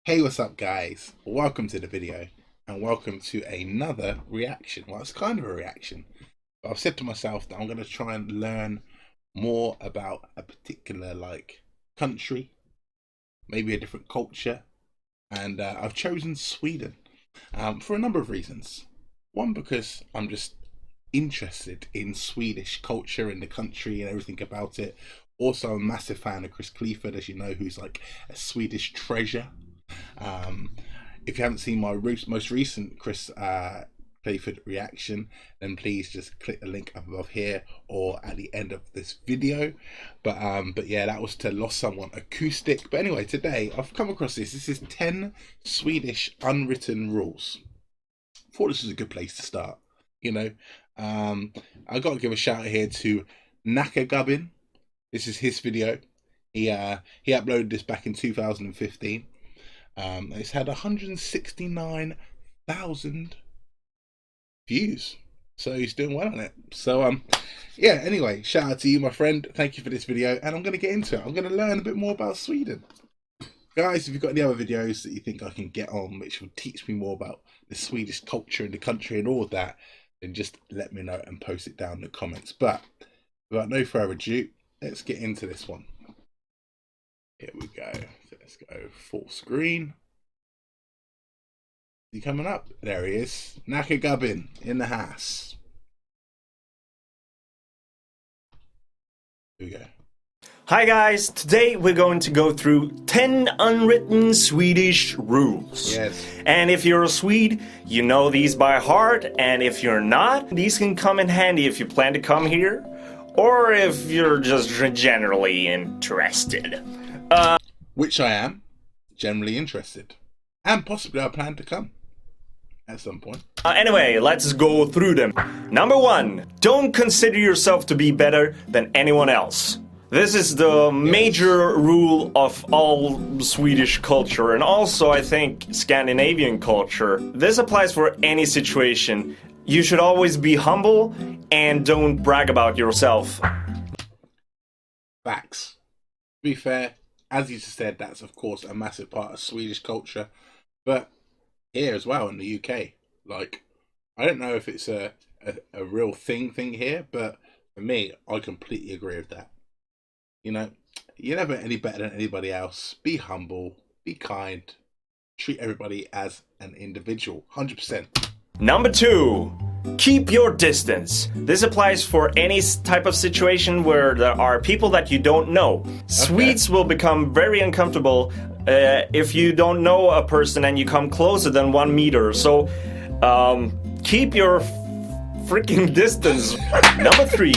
Hey, what's up guys? Welcome to the video and welcome to another reaction. Well, it's kind of a reaction, but I've said to myself that I'm going to try and learn more about a particular country, maybe a different culture, and I've chosen Sweden for a number of reasons. One, because I'm just interested in Swedish culture and the country and everything about it. Also, I'm a massive fan of Chris Clifford, as you know, who's like a Swedish treasure. If you haven't seen my most recent Chris Clifford reaction, then please just click the link up above here or at the end of this video. But yeah, that was to Lost Someone Acoustic. But anyway, today I've come across this. This is 10 Swedish unwritten rules. Thought this was a good place to start. You know, I got to give a shout out here to Gubbin. This is his video. He uploaded this back in 2015. It's had 169,000 views, so he's doing well on it. So yeah, anyway, shout out to you, my friend. Thank you for this video, and I'm going to get into it. I'm going to learn a bit more about Sweden. Guys, if you've got any other videos that you think I can get on which will teach me more about the Swedish culture and the country and all of that, then just let me know and post it down in the comments. But without no further ado, let's get into this one. Here we go. So let's go full screen. Is he coming up? There he is. Gubbin in the house. Here we go. Hi guys, today we're going to go through 10 unwritten Swedish rules. Yes. And if you're a Swede, you know these by heart, and if you're not, these can come in handy if you plan to come here, or if you're just generally interested. Which I am, generally interested. And possibly I plan to come at some point. Anyway, let's go through them. Number 1, don't consider yourself to be better than anyone else. This is the major rule of all Swedish culture, and also I think Scandinavian culture. This applies for any situation. You should always be humble and don't brag about yourself. Facts. To be fair, as you just said, that's of course a massive part of Swedish culture, but here as well in the UK, like, I don't know if it's a real thing here, but for me, I completely agree with that. You know, you're never any better than anybody else. Be humble, be kind, treat everybody as an individual, 100%. Number 2, keep your distance. This applies for any type of situation where there are people that you don't know. Okay. Swedes will become very uncomfortable if you don't know a person and you come closer than 1 meter. So keep your freaking distance. Number 3.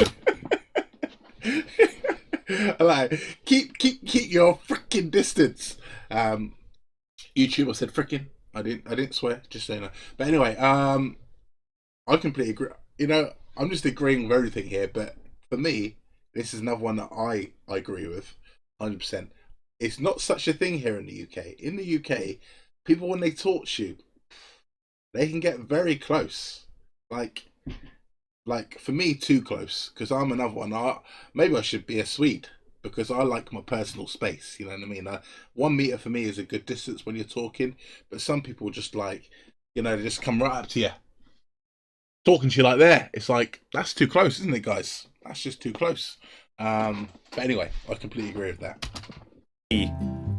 Like, keep your freaking distance. YouTuber said freaking. I didn't swear, just saying that. But anyway, I completely agree. You know, I'm just agreeing with everything here, but for me, this is another one that I agree with 100%. It's not such a thing here in the UK. In the UK, people, when they talk to you, they can get very close. Like for me, too close, because I'm another one. Maybe I should be a Swede, because I like my personal space, you know what I mean? 1 meter for me is a good distance when you're talking, but some people just like, you know, they just come right up to you, talking to you like there. It's like, that's too close, isn't it, guys? That's just too close. But anyway, I completely agree with that.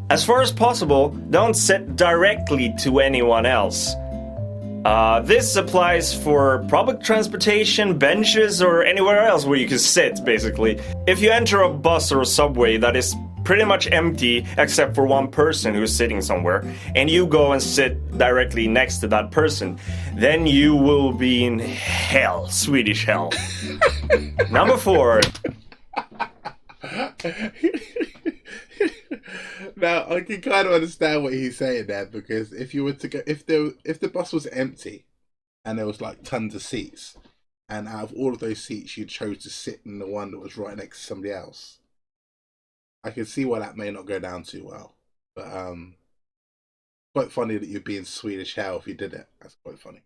As far as possible, don't sit directly to anyone else. This applies for public transportation, benches, or anywhere else where you can sit, basically. If you enter a bus or a subway that is pretty much empty except for 1 person who's sitting somewhere, and you go and sit directly next to that person, then you will be in hell, Swedish hell. Number 4. Now I can kind of understand what he's saying there, because if you were to go, if the bus was empty and there was like tons of seats, and out of all of those seats you chose to sit in the one that was right next to somebody else, I can see why that may not go down too well. But quite funny that you'd be in Swedish hell if you did it. That's quite funny.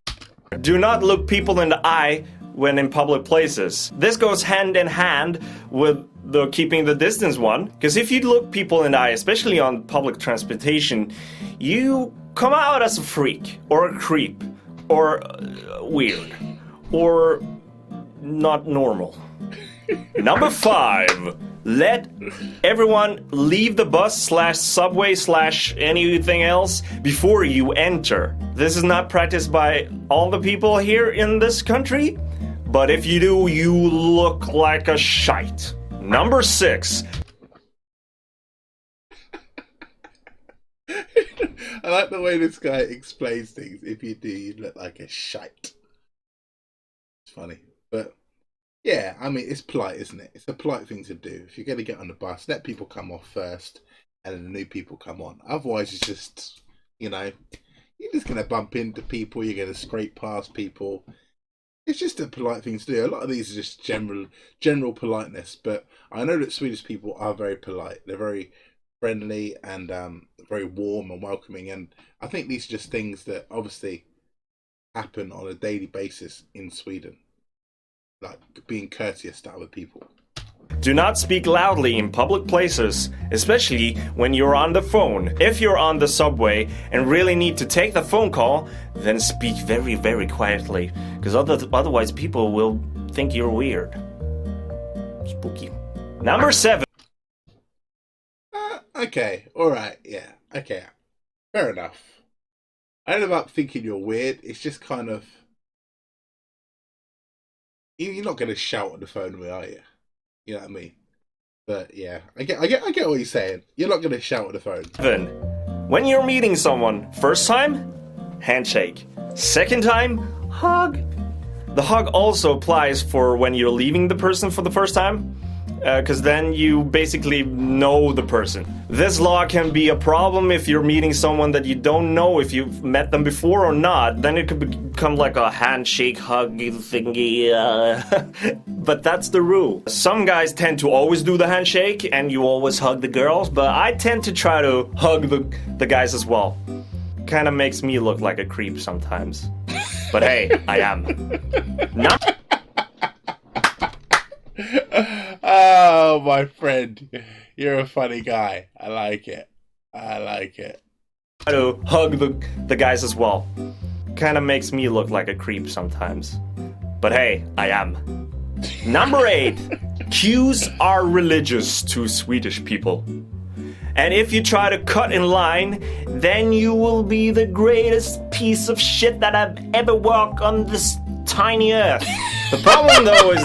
Do not look people in the eye when in public places. This goes hand in hand with the keeping the distance one. Because if you look people in the eye, especially on public transportation, you come out as a freak, or a creep, or weird, or not normal. Number 5. Let everyone leave the bus / subway / anything else before you enter. This is not practiced by all the people here in this country, but if you do, you look like a shite. Number 6. I like the way this guy explains things. If you do, you look like a shite. It's funny, but yeah, I mean, it's polite, isn't it? It's a polite thing to do. If you're going to get on the bus, let people come off first, and then the new people come on. Otherwise, it's just, you know, you're just going to bump into people. You're going to scrape past people. It's just a polite thing to do. A lot of these are just general politeness, but I know that Swedish people are very polite. They're very friendly and very warm and welcoming, and I think these are just things that obviously happen on a daily basis in Sweden. Like being courteous to other people. Do not speak loudly in public places, especially when you're on the phone. If you're on the subway and really need to take the phone call, then speak very, very quietly, because otherwise people will think you're weird. Spooky. Number 7. Okay, alright, yeah, okay. Fair enough. I don't know about thinking you're weird, it's just kind of... You're not going to shout on the phone, are you? You know what I mean? But yeah, I get what you're saying. You're not going to shout on the phone. 7. When you're meeting someone, first time, handshake. Second time, hug. The hug also applies for when you're leaving the person for the first time, because then you basically know the person. This law can be a problem if you're meeting someone that you don't know if you've met them before or not. Then it could become like a handshake, hug thingy. But that's the rule. Some guys tend to always do the handshake and you always hug the girls, but I tend to try to hug the guys as well. Kind of makes me look like a creep sometimes. But hey, I am. Oh, my friend, you're a funny guy. I like it. I like it. To hug the guys as well. Kind of makes me look like a creep sometimes. But hey, I am. Number 8. Queues are religious to Swedish people. And if you try to cut in line, then you will be the greatest piece of shit that I've ever walked on this tiny earth. The problem though is...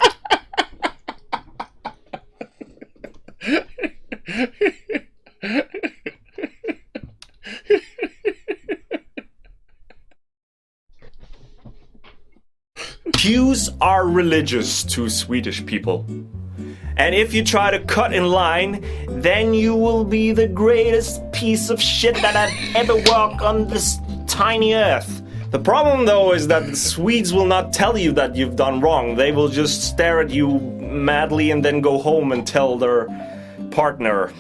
Queues are religious to Swedish people. And if you try to cut in line, then you will be the greatest piece of shit that I've ever walked on this tiny earth. The problem though is that the Swedes will not tell you that you've done wrong. They will just stare at you madly and then go home and tell their partner.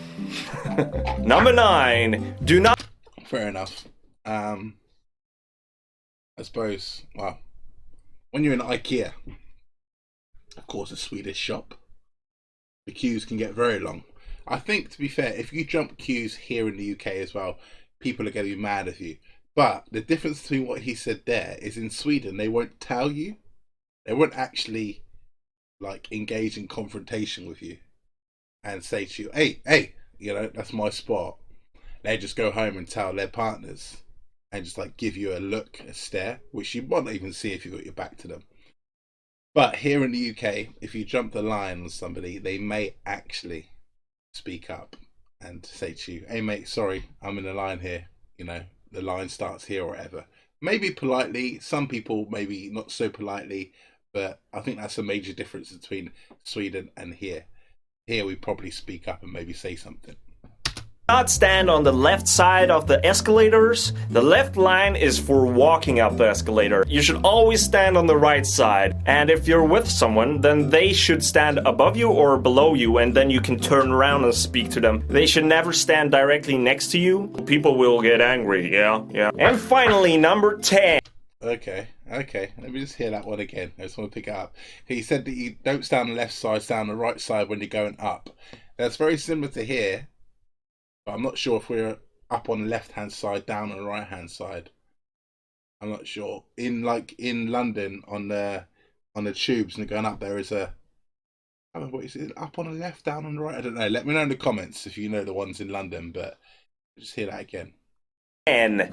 Number 9. Do not... Fair enough. I suppose, well, when you're in IKEA, of course a Swedish shop, the queues can get very long. I think, to be fair, if you jump queues here in the UK as well, people are going to be mad at you. But the difference between what he said there is in Sweden, they won't tell you. They won't actually, like, engage in confrontation with you and say to you, hey, you know, that's my spot. They just go home and tell their partners and just, like, give you a look, a stare, which you might not even see if you've got your back to them. But here in the UK, if you jump the line on somebody, they may actually speak up and say to you, hey mate, sorry, I'm in the line here, you know, the line starts here or whatever. Maybe politely, some people maybe not so politely, but I think that's a major difference between Sweden and here. Here we probably speak up and maybe say something. Not stand on the left side of the escalators. The left line is for walking up the escalator. You should always stand on the right side. And if you're with someone, then they should stand above you or below you, and then you can turn around and speak to them. They should never stand directly next to you. People will get angry, yeah. And finally, number 10. Okay. Okay. Let me just hear that one again. I just want to pick it up. He said that you don't stand on the left side, stand on the right side when you're going up. That's very similar to here, but I'm not sure if we're up on the left-hand side, down on the right-hand side. I'm not sure. In London on the tubes and going up, there is a, I don't know, what is it, up on the left, down on the right? I don't know. Let me know in the comments if you know the ones in London, but just hear that again. And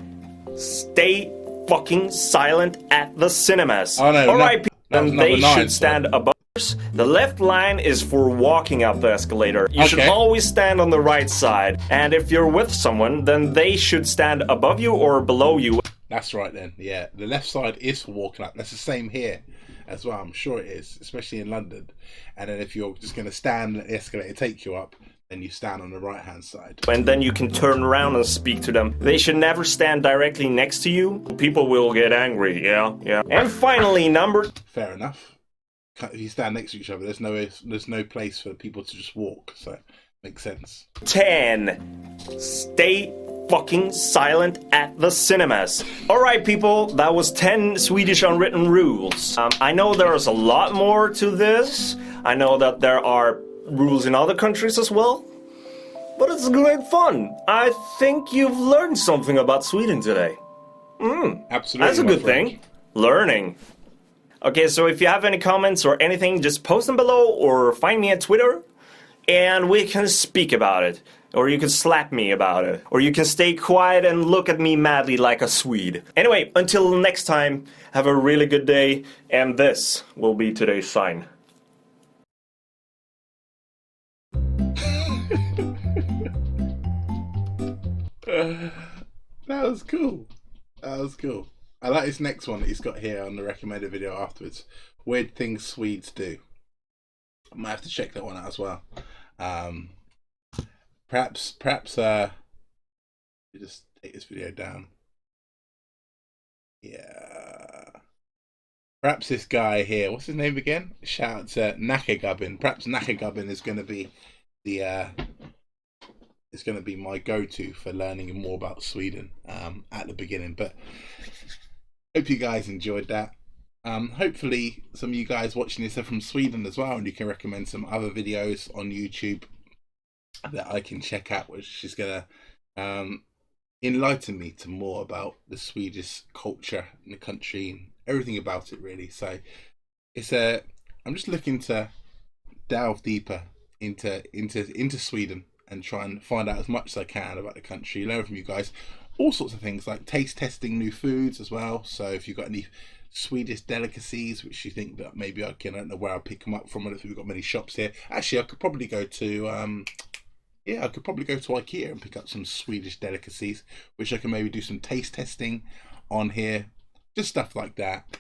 stay fucking silent at the cinemas. Oh, no, Alright, people, that was then they number 9, should stand above us. The left line is for walking up the escalator. You should Okay. always stand on the right side. And if you're with someone, then they should stand above you or below you. That's right then. Yeah, the left side is for walking up. That's the same here as well. I'm sure it is, especially in London. And then if you're just going to stand and let the escalator take you up, then you stand on the right-hand side. And then you can turn around and speak to them. They should never stand directly next to you. People will get angry, yeah. And finally, number... Fair enough. If you stand next to each other, there's no place for people to just walk, so makes sense. 10. Stay fucking silent at the cinemas. Alright people, that was 10 Swedish unwritten rules. I know there's a lot more to this. I know that there are rules in other countries as well. But it's great fun. I think you've learned something about Sweden today. Absolutely. That's a good thing. Learning. Okay, so if you have any comments or anything, just post them below or find me on Twitter and we can speak about it. Or you can slap me about it. Or you can stay quiet and look at me madly like a Swede. Anyway, until next time, have a really good day. And this will be today's sign. That was cool. That was cool. I like this next one that he's got here on the recommended video afterwards. Weird things Swedes do. I might have to check that one out as well. Perhaps just take this video down. Yeah. Perhaps this guy here, what's his name again? Shout out to Nackagubbin. Perhaps Nackagubbin is going to be the it's going to be my go-to for learning more about Sweden at the beginning. But hope you guys enjoyed that. Hopefully some of you guys watching this are from Sweden as well, and you can recommend some other videos on YouTube that I can check out, which is going to enlighten me to more about the Swedish culture and the country and everything about it, really. So I'm just looking to delve deeper into Sweden and try and find out as much as I can about the country, learn from you guys all sorts of things, like taste testing new foods as well. So if you've got any Swedish delicacies which you think that maybe I don't know where I'll pick them up from, and if we've got many shops here. Actually, I could probably go to IKEA and pick up some Swedish delicacies, which I can maybe do some taste testing on here, just stuff like that.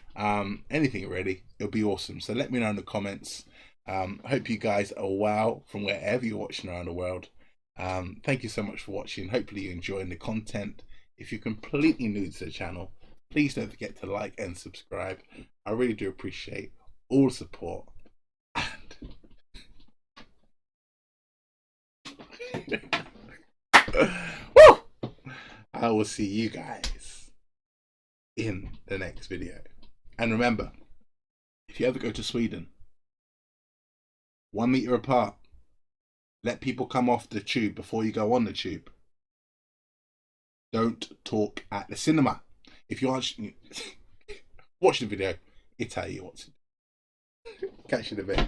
Anything really, it'll be awesome. So let me know in the comments. Hope you guys are well from wherever you're watching around the world. Thank you so much for watching. Hopefully you're enjoying the content. If you're completely new to the channel, please don't forget to like and subscribe. I really do appreciate all the support. Woo! I will see you guys in the next video. And remember, if you ever go to Sweden, 1 meter apart. Let people come off the tube before you go on the tube. Don't talk at the cinema. If you aren't watch the video, it'll tell you what to do. Catch you in a bit.